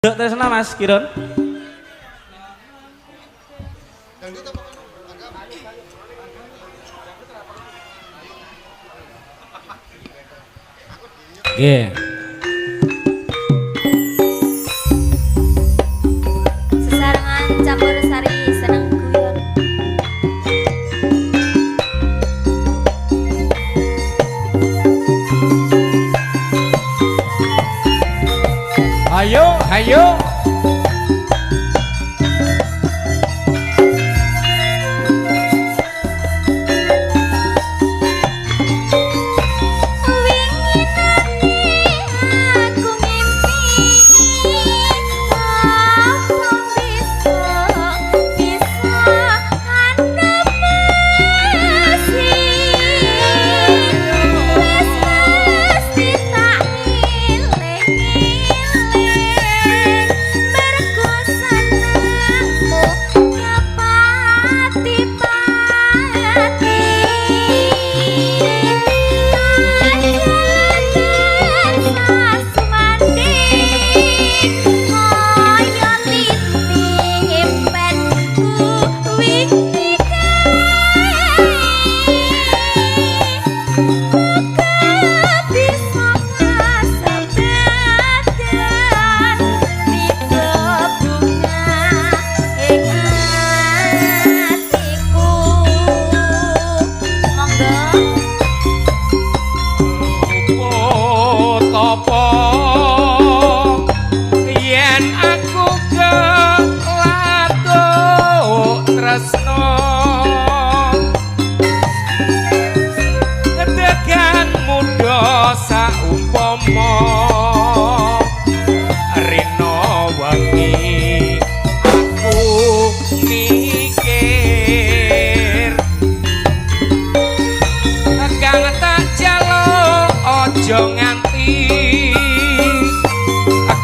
Dek Tresna Mas Kiron. Nggih. Sesarengan campur sari seneng guyon. Ayo, ayo.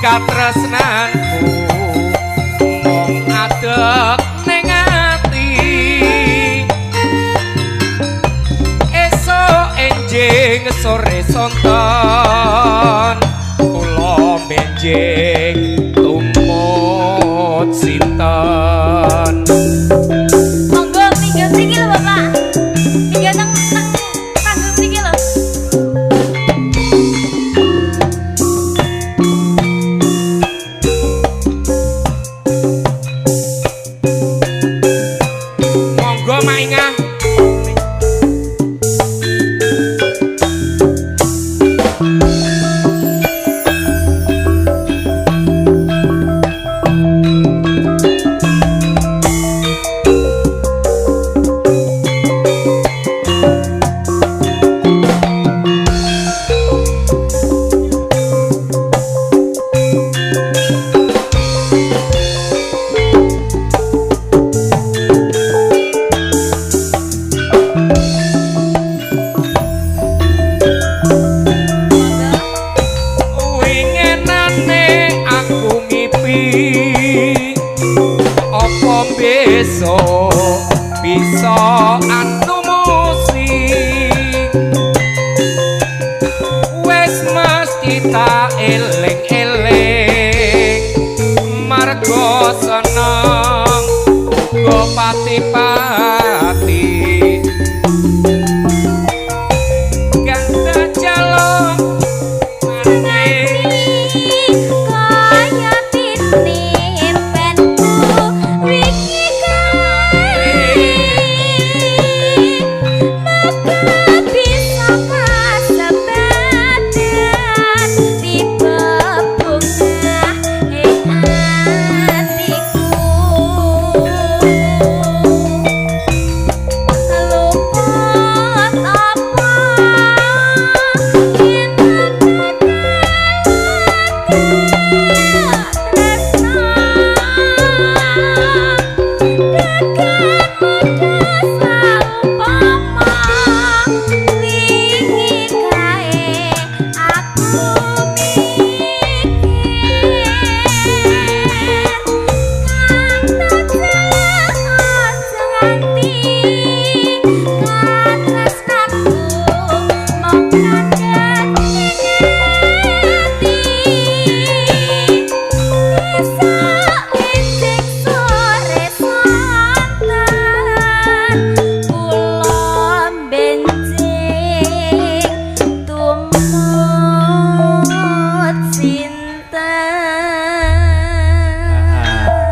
Katresnanku mung adek ning ati esuk enjing sore sonten kula benjing tumut sinten Monggo minggah mriki lho Bapak. Minggah nang panggung mriki lho.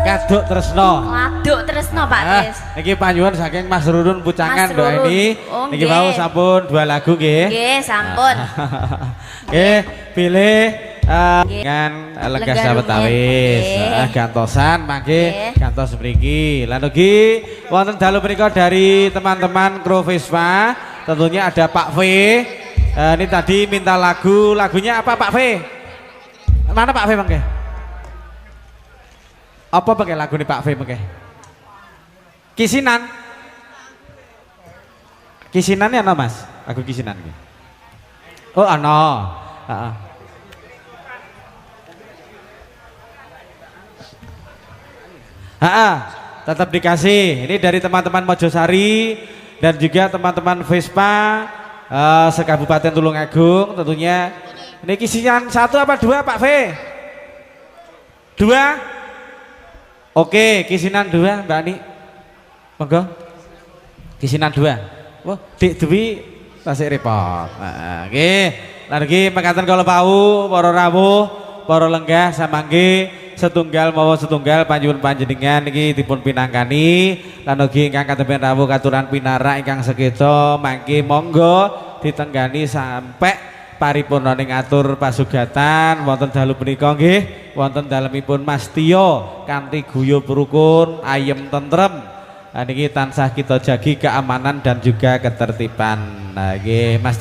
Kaduk Tresno. Waduk tresno Pak Tris. Niki panyuwun saking Mas Rurun Pucangan Mas doa Rurun. ini. Oh, Niki nggih. mau sampun 2 lagu nggih. Nggih, sampun. Nggih, pilih Nggih. dengan Lenggah Lenggah Sahabat Rumiyin. Awis. Nggih. Gantosan mangke Nggih. gantos mriki. Lan ugi wonten dalu menika dari teman-teman kru Vespa, tentunya ada Pak V. Ini tadi minta lagunya apa Pak V? Mana Pak V mangke? Apa pakai lagu nih Pak V pakai? Kisinan. Kisinan ya no Mas? Lagu kisinan nih. Oh ano. Tetap dikasih. Ini dari teman-teman Mojosari dan juga teman-teman Vespa sekabupaten Tulungagung tentunya. Ini kisinan 1 apa 2 Pak V? 2? Oke, kisinan 2 Mbak Ani. Monggo. Kisinan 2. Wah, Dik Dwi tasik repot. Nggih. Lan iki mekaten kala pau para rawuh, para lenggah samangke setunggal mawa setunggal panjenengan panjenengan iki dipun pinangkani lan ugi ingkang katemben rawuh katuran pinara ingkang sekeca mangke monggo ditenggani sampai paripurnaning atur pasugatan wonten dalu punika nggih wonten dalemipun Mas Tio kanthi guyub rukun ayem tentrem. Niki tansah kita jagi keamanan dan juga ketertiban. Nggih Mas